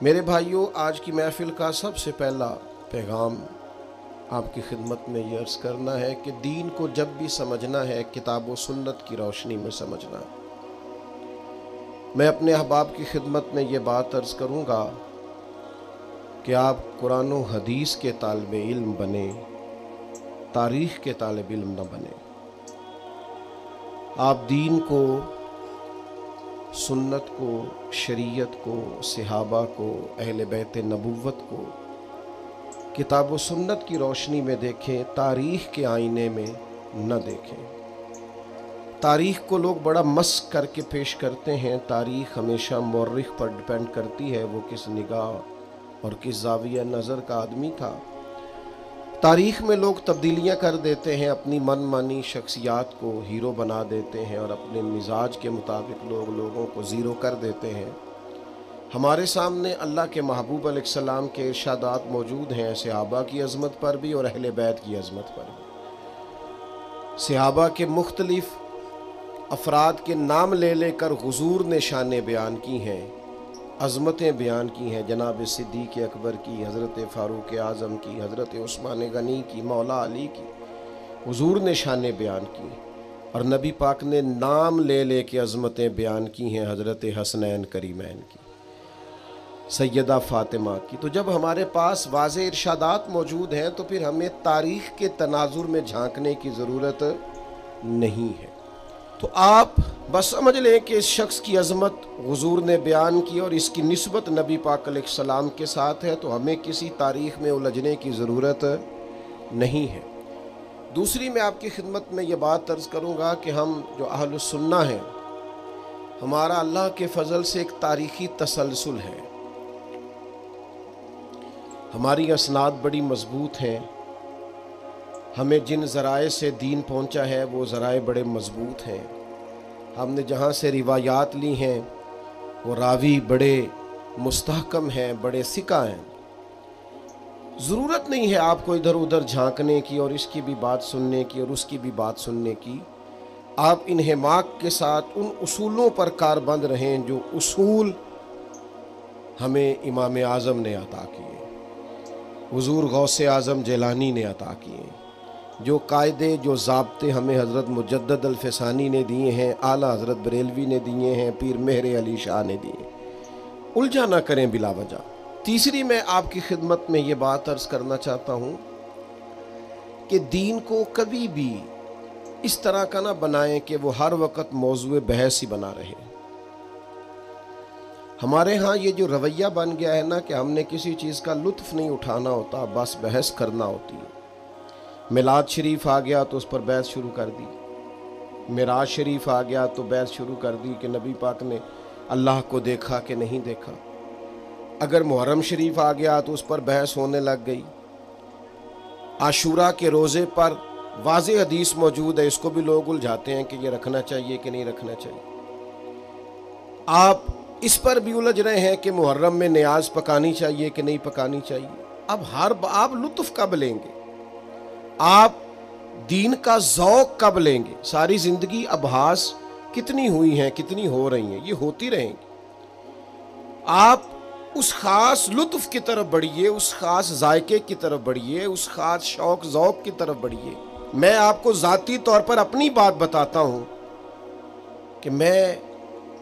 میرے بھائیوں، آج کی محفل کا سب سے پہلا پیغام آپ کی خدمت میں یہ عرض کرنا ہے کہ دین کو جب بھی سمجھنا ہے کتاب و سنت کی روشنی میں سمجھنا ہے۔ میں اپنے احباب کی خدمت میں یہ بات عرض کروں گا کہ آپ قرآن و حدیث کے طالب علم بنیں، تاریخ کے طالب علم نہ بنیں۔ آپ دین کو، سنت کو، شریعت کو، صحابہ کو، اہل بیت نبوت کو کتاب و سنت کی روشنی میں دیکھیں، تاریخ کے آئینے میں نہ دیکھیں۔ تاریخ کو لوگ بڑا مسخ کر کے پیش کرتے ہیں۔ تاریخ ہمیشہ مورخ پر ڈیپینڈ کرتی ہے، وہ کس نگاہ اور کس زاویہ نظر کا آدمی تھا۔ تاریخ میں لوگ تبدیلیاں کر دیتے ہیں، اپنی من مانی شخصیات کو ہیرو بنا دیتے ہیں اور اپنے مزاج کے مطابق لوگوں کو زیرو کر دیتے ہیں۔ ہمارے سامنے اللہ کے محبوب علیہ السلام کے ارشادات موجود ہیں، صحابہ کی عظمت پر بھی اور اہل بیت کی عظمت پر بھی۔ صحابہ کے مختلف افراد کے نام لے لے کر حضور نے شانیں بیان کی ہیں، عظمتیں بیان کی ہیں، جناب صدیق اکبر کی، حضرت فاروق اعظم کی، حضرت عثمان غنی کی، مولا علی کی، حضور نے شانیں بیان کی۔ اور نبی پاک نے نام لے لے کے عظمتیں بیان کی ہیں، حضرت حسنین کریمین کی، سیدہ فاطمہ کی۔ تو جب ہمارے پاس واضح ارشادات موجود ہیں تو پھر ہمیں تاریخ کے تناظر میں جھانکنے کی ضرورت نہیں ہے۔ تو آپ بس سمجھ لیں کہ اس شخص کی عظمت حضور نے بیان کی اور اس کی نسبت نبی پاک علیہ السلام کے ساتھ ہے، تو ہمیں کسی تاریخ میں الجھنے کی ضرورت نہیں ہے۔ دوسری میں آپ کی خدمت میں یہ بات عرض کروں گا کہ ہم جو اہل السنہ ہیں، ہمارا اللہ کے فضل سے ایک تاریخی تسلسل ہے۔ ہماری اسناد بڑی مضبوط ہیں، ہمیں جن ذرائع سے دین پہنچا ہے وہ ذرائع بڑے مضبوط ہیں۔ ہم نے جہاں سے روایات لی ہیں وہ راوی بڑے مستحکم ہیں، بڑے ثقہ ہیں۔ ضرورت نہیں ہے آپ کو ادھر ادھر جھانکنے کی اور اس کی بھی بات سننے کی اور اس کی بھی بات سننے کی۔ آپ انہماک کے ساتھ ان اصولوں پر کاربند رہیں جو اصول ہمیں امام اعظم نے عطا کیے، حضور غوث اعظم جیلانی نے عطا کیے، جو قاعدے، جو ضابطے ہمیں حضرت مجدد الفسانی نے دیے ہیں، اعلیٰ حضرت بریلوی نے دیے ہیں، پیر مہر علی شاہ نے دیے۔ الجھا نہ کریں بلا وجہ۔ تیسری میں آپ کی خدمت میں یہ بات عرض کرنا چاہتا ہوں کہ دین کو کبھی بھی اس طرح کا نہ بنائیں کہ وہ ہر وقت موضوع بحث ہی بنا رہے۔ ہمارے ہاں یہ جو رویہ بن گیا ہے نا کہ ہم نے کسی چیز کا لطف نہیں اٹھانا ہوتا، بس بحث کرنا ہوتی ہے۔ میلاد شریف آ گیا تو اس پر بحث شروع کر دی، معراج شریف آ گیا تو بحث شروع کر دی کہ نبی پاک نے اللہ کو دیکھا کہ نہیں دیکھا۔ اگر محرم شریف آ گیا تو اس پر بحث ہونے لگ گئی۔ عاشوراء کے روزے پر واضح حدیث موجود ہے، اس کو بھی لوگ الجھاتے ہیں کہ یہ رکھنا چاہیے کہ نہیں رکھنا چاہیے۔ آپ اس پر بھی الجھ رہے ہیں کہ محرم میں نیاز پکانی چاہیے کہ نہیں پکانی چاہیے۔ اب آپ لطف کب لیں گے؟ آپ دین کا ذوق کب لیں گے؟ ساری زندگی ابحاث کتنی ہوئی ہیں، کتنی ہو رہی ہیں، یہ ہوتی رہیں گی۔ آپ اس خاص لطف کی طرف بڑھیے، اس خاص ذائقے کی طرف بڑھیے، اس خاص شوق ذوق کی طرف بڑھیے۔ میں آپ کو ذاتی طور پر اپنی بات بتاتا ہوں کہ میں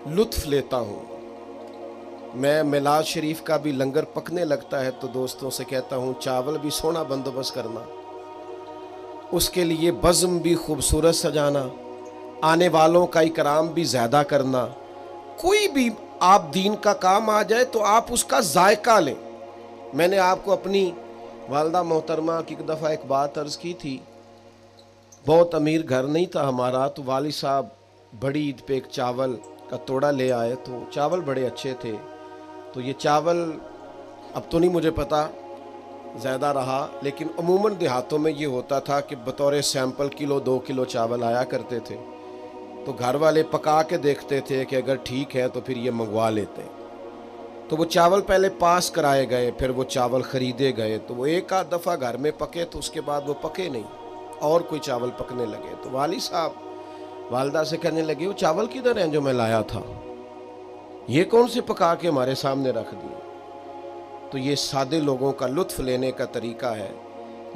لطف لیتا ہوں۔ میں میلاد شریف کا بھی لنگر پکنے لگتا ہے تو دوستوں سے کہتا ہوں چاول بھی سونا بندوبست کرنا، اس کے لیے بزم بھی خوبصورت سجانا، آنے والوں کا اکرام بھی زیادہ کرنا۔ کوئی بھی آپ دین کا کام آ جائے تو آپ اس کا ذائقہ لیں۔ میں نے آپ کو اپنی والدہ محترمہ کی ایک دفعہ ایک بات عرض کی تھی۔ بہت امیر گھر نہیں تھا ہمارا، تو والد صاحب بڑی عید پہ ایک چاول کا توڑا لے آئے، تو چاول بڑے اچھے تھے۔ تو یہ چاول اب تو نہیں مجھے پتا زیادہ رہا، لیکن عموماً دیہاتوں میں یہ ہوتا تھا کہ بطور سیمپل 1-2 کلو چاول آیا کرتے تھے، تو گھر والے پکا کے دیکھتے تھے کہ اگر ٹھیک ہے تو پھر یہ منگوا لیتے۔ تو وہ چاول پہلے پاس کرائے گئے، پھر وہ چاول خریدے گئے، تو وہ ایک آدھ دفعہ گھر میں پکے تو اس کے بعد وہ پکے نہیں، اور کوئی چاول پکنے لگے۔ تو والد صاحب والدہ سے کہنے لگے وہ چاول کدھر ہیں جو میں لایا تھا؟ یہ کون سے پکا کے ہمارے سامنے رکھ دیے؟ تو یہ سادے لوگوں کا لطف لینے کا طریقہ ہے۔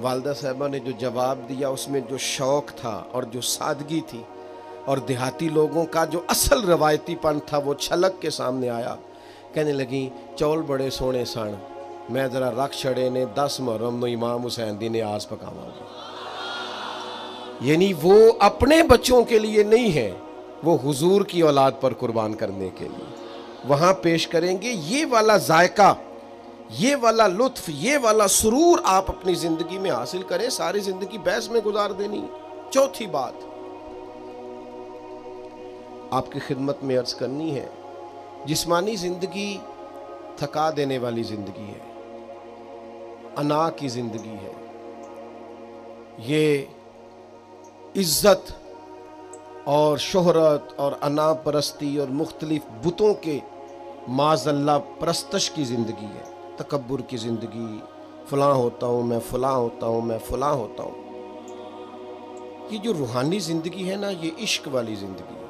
والدہ صاحبہ نے جو جواب دیا اس میں جو شوق تھا اور جو سادگی تھی اور دیہاتی لوگوں کا جو اصل روایتی پن تھا وہ چھلک کے سامنے آیا۔ کہنے لگیں چول بڑے سونے سن، میں ذرا رکھ چھڑے نے 10 محرم نو امام حسین دی نیاز پکاواں گا۔ یعنی وہ اپنے بچوں کے لیے نہیں ہے، وہ حضور کی اولاد پر قربان کرنے کے لیے وہاں پیش کریں گے۔ یہ والا ذائقہ، یہ والا لطف، یہ والا سرور آپ اپنی زندگی میں حاصل کریں، ساری زندگی بحث میں گزار دینی۔ چوتھی بات آپ کی خدمت میں عرض کرنی ہے، جسمانی زندگی تھکا دینے والی زندگی ہے، انا کی زندگی ہے۔ یہ عزت اور شہرت اور انا پرستی اور مختلف بتوں کے معاذ اللہ پرستش کی زندگی ہے، تکبر کی زندگی، فلاں ہوتا ہوں میں، فلاں ہوتا ہوں میں، فلاں ہوتا ہوں۔ یہ جو روحانی زندگی ہے نا، یہ عشق والی زندگی ہے،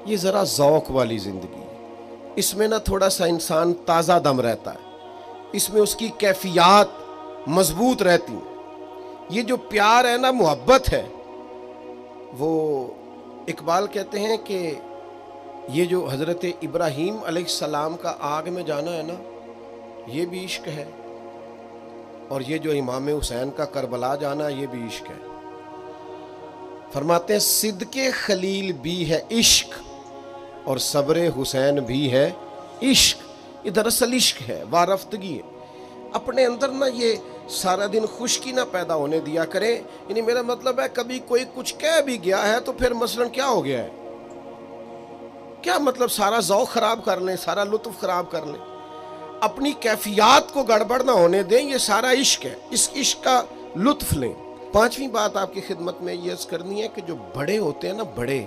یہ ذرا ذوق والی زندگی ہے۔ اس میں نا تھوڑا سا انسان تازہ دم رہتا ہے، اس میں اس کی کیفیات مضبوط رہتی ہیں۔ یہ جو پیار ہے نا، محبت ہے، وہ اقبال کہتے ہیں کہ یہ جو حضرت ابراہیم علیہ السلام کا آگ میں جانا ہے نا، یہ بھی عشق ہے، اور یہ جو امام حسین کا کربلا جانا، یہ بھی عشق ہے۔ فرماتے ہیں صدق خلیل بھی ہے عشق اور صبر حسین بھی ہے عشق۔ یہ دراصل عشق ہے، وارفتگی ہے۔ اپنے اندر نہ یہ سارا دن خشکی نہ پیدا ہونے دیا کریں۔ یعنی میرا مطلب ہے کبھی کوئی کچھ کہہ بھی گیا ہے تو پھر مثلاً کیا ہو گیا ہے، کیا مطلب سارا ذوق خراب کر لیں، سارا لطف خراب کر لیں، اپنی کیفیات کو گڑبڑ نہ ہونے دیں۔ یہ سارا عشق ہے، اس عشق کا لطف لیں۔ پانچویں بات آپ کی خدمت میں یہ عرض کرنی ہے کہ جو بڑے ہوتے ہیں نا، بڑے،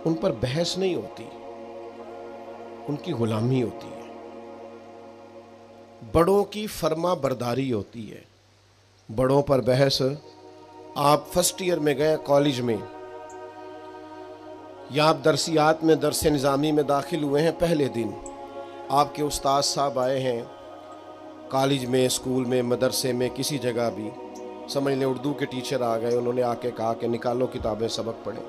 ان پر بحث نہیں ہوتی، ان کی غلامی ہوتی ہے، بڑوں کی فرما برداری ہوتی ہے، بڑوں پر بحث۔ آپ فرسٹ ایئر میں گئے کالج میں، یا آپ درسیات میں درس نظامی میں داخل ہوئے ہیں، پہلے دن آپ کے استاد صاحب آئے ہیں کالج میں، اسکول میں، مدرسے میں، کسی جگہ بھی، سمجھ لیں اردو کے ٹیچر آ گئے، انہوں نے آ کے کہا کہ نکالو کتابیں، سبق پڑھیں۔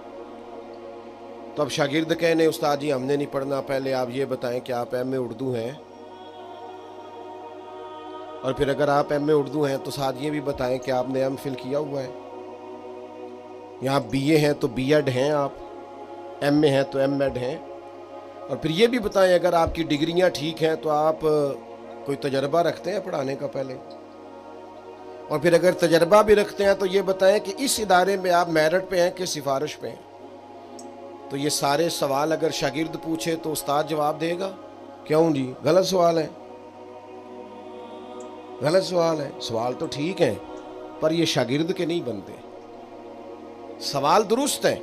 تو اب شاگرد کہنے استاد جی ہم نے نہیں پڑھنا، پہلے آپ یہ بتائیں کہ آپ ایم اے اردو ہیں، اور پھر اگر آپ ایم اے اردو ہیں تو ساتھ یہ بھی بتائیں کہ آپ نے ایم فل کیا ہوا ہے، یا آپ بی اے ہیں تو بی ایڈ ہیں، آپ ایم اے ہیں تو ایم ایڈ ہیں، اور پھر یہ بھی بتائیں اگر آپ کی ڈگریاں ٹھیک ہیں تو آپ کوئی تجربہ رکھتے ہیں پڑھانے کا پہلے، اور پھر اگر تجربہ بھی رکھتے ہیں تو یہ بتائیں کہ اس ادارے میں آپ میرٹ پہ ہیں کہ سفارش پہ ہیں۔ تو یہ سارے سوال اگر شاگرد پوچھے تو استاد جواب دے گا؟ کیوں جی، غلط سوال ہے، غلط سوال ہے۔ سوال تو ٹھیک ہیں پر یہ شاگرد کے نہیں بنتے، سوال درست ہے۔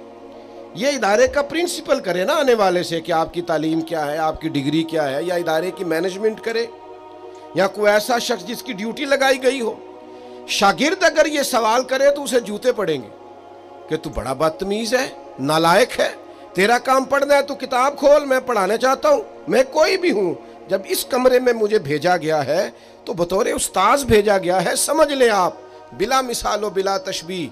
یہ ادارے کا پرنسپل کرے نا آنے والے سے کہ آپ کی تعلیم کیا ہے، آپ کی ڈگری کیا ہے، یا ادارے کی مینجمنٹ کرے، یا کوئی ایسا شخص جس کی ڈیوٹی لگائی گئی ہو۔ شاگرد اگر یہ سوال کرے تو اسے جوتے پڑیں گے کہ تو بڑا بدتمیز ہے، نالائق ہے، تیرا کام پڑھنا ہے تو کتاب کھول، میں پڑھانا چاہتا ہوں، میں کوئی بھی ہوں، جب اس کمرے میں مجھے بھیجا گیا ہے تو بطور استاذ بھیجا گیا ہے، سمجھ لیں آپ، بلا مثال و بلا تشبیہ۔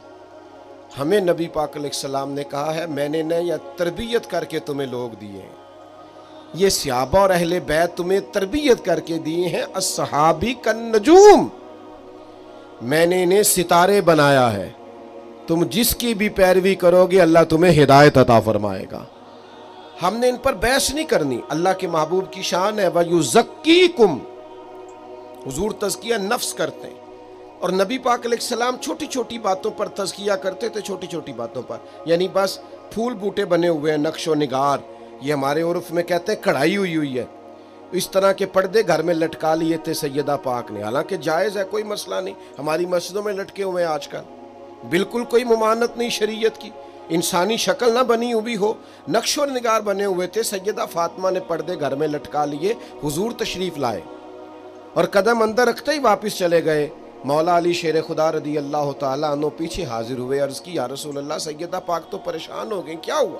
ہمیں نبی پاک علیہ السلام نے کہا ہے میں نے نہ یا تربیت کر کے تمہیں لوگ دیے ہیں، یہ صحابہ اور اہل بیت تمہیں تربیت کر کے دیے ہیں، الصحابی کالنجوم، میں نے انہیں ستارے بنایا ہے، تم جس کی بھی پیروی کرو گے اللہ تمہیں ہدایت عطا فرمائے گا۔ ہم نے ان پر بحث نہیں کرنی، اللہ کے محبوب کی شان ہے وَيُزَكِّيكُمْ، حضور تزکیہ نفس کرتے ہیں، اور نبی پاک علیہ السلام چھوٹی چھوٹی باتوں پر تزکیہ کرتے تھے، چھوٹی چھوٹی باتوں پر، یعنی بس پھول بوٹے بنے ہوئے ہیں، نقش و نگار، یہ ہمارے عرف میں کہتے ہیں کڑھائی ہوئی ہے، اس طرح کے پردے گھر میں لٹکا لیے تھے سیدہ پاک نے، حالانکہ جائز ہے، کوئی مسئلہ نہیں، ہماری مسجدوں میں لٹکے ہوئے ہیں آج کل، بالکل کوئی ممانعت نہیں شریعت کی، انسانی شکل نہ بنی ہوئی ہو، نقش و نگار بنے ہوئے تھے، سیدہ فاطمہ نے پردے گھر میں لٹکا لیے، حضور تشریف لائے اور قدم اندر رکھتے ہی واپس چلے گئے۔ مولا علی شیر خدا رضی اللہ تعالیٰ عنہ پیچھے حاضر ہوئے، عرض کی یا رسول اللہ سیدہ پاک تو پریشان ہو گئیں، کیا ہوا؟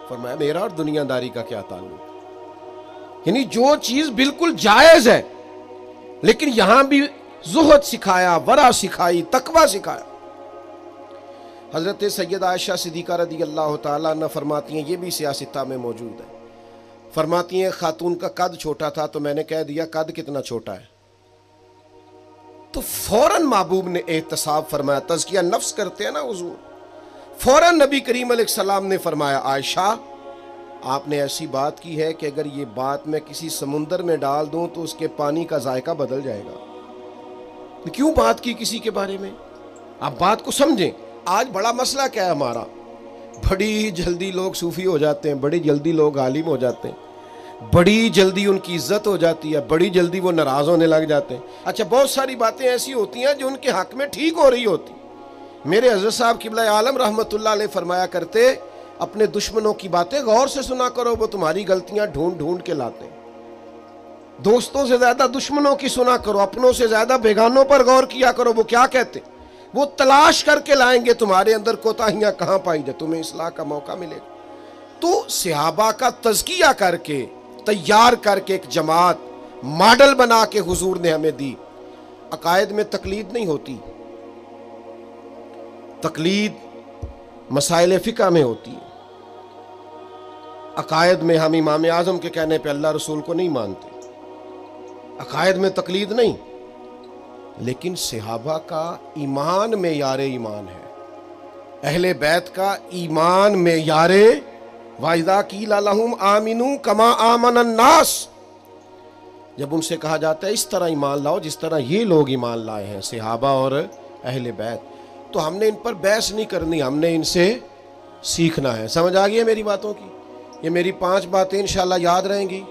فرمایا میرا اور دنیا داری کا کیا تعلق، یعنی جو چیز بالکل جائز ہے لیکن یہاں بھی زہد سکھایا، ورع سکھائی، تقوی سکھایا۔ حضرت سید عائشہ صدیقہ رضی اللہ تعالیٰ عنہ فرماتی ہیں، یہ بھی سیاستہ میں موجود ہے، فرماتی ہیں خاتون کا قد چھوٹا تھا تو میں نے کہہ دیا قد کتنا چھوٹا ہے، تو فوراً محبوب نے احتساب فرمایا، تزکیہ نفس کرتے ہیں نا حضور، فوراً نبی کریم علیہ السلام نے فرمایا عائشہ آپ نے ایسی بات کی ہے کہ اگر یہ بات میں کسی سمندر میں ڈال دوں تو اس کے پانی کا ذائقہ بدل جائے گا۔ کیوں بات کی کسی کے بارے میں؟ آپ بات کو سمجھیں۔ آج بڑا مسئلہ کیا ہے ہمارا، بڑی جلدی لوگ صوفی ہو جاتے ہیں، بڑی جلدی لوگ عالم ہو جاتے ہیں، بڑی جلدی ان کی عزت ہو جاتی ہے، بڑی جلدی وہ ناراض ہونے لگ جاتے ہیں۔ اچھا بہت ساری باتیں ایسی ہوتی ہیں جو ان کے حق میں ٹھیک ہو رہی ہوتی۔ میرے حضرت صاحب قبلہ عالم رحمت اللہ علیہ فرمایا کرتے اپنے دشمنوں کی باتیں غور سے سنا کرو، وہ تمہاری غلطیاں ڈھونڈ ڈھونڈ کے لاتے ہیں۔ دوستوں سے زیادہ دشمنوں کی سنا کرو، اپنوں سے زیادہ بیگانوں پر غور کیا کرو، وہ کیا کہتے، وہ تلاش کر کے لائیں گے تمہارے اندر کوتاہیاں کہاں پائی جائے، تمہیں اصلاح کا موقع ملے گا۔ تو صحابہ کا تزکیہ کر کے تیار کر کے ایک جماعت ماڈل بنا کے حضور نے ہمیں دی۔ عقائد میں تقلید نہیں ہوتی، تقلید مسائل فقہ میں ہوتی ہے۔ عقائد میں ہم امام اعظم کے کہنے پہ اللہ رسول کو نہیں مانتے، عقائد میں تقلید نہیں، لیکن صحابہ کا ایمان معیار ایمان ہے، اہل بیت کا ایمان معیار۔ وَإِذَا قِيلَ لَهُمْ آمِنُوا كَمَا آمَنَ النَّاسُ، جب ان سے کہا جاتا ہے اس طرح ایمان لاؤ جس طرح یہ لوگ ایمان لائے ہیں صحابہ اور اہل بیت، تو ہم نے ان پر بحث نہیں کرنی، ہم نے ان سے سیکھنا ہے۔ سمجھ آ گئی ہے میری باتوں کی؟ یہ میری 5 باتیں انشاءاللہ یاد رہیں گی۔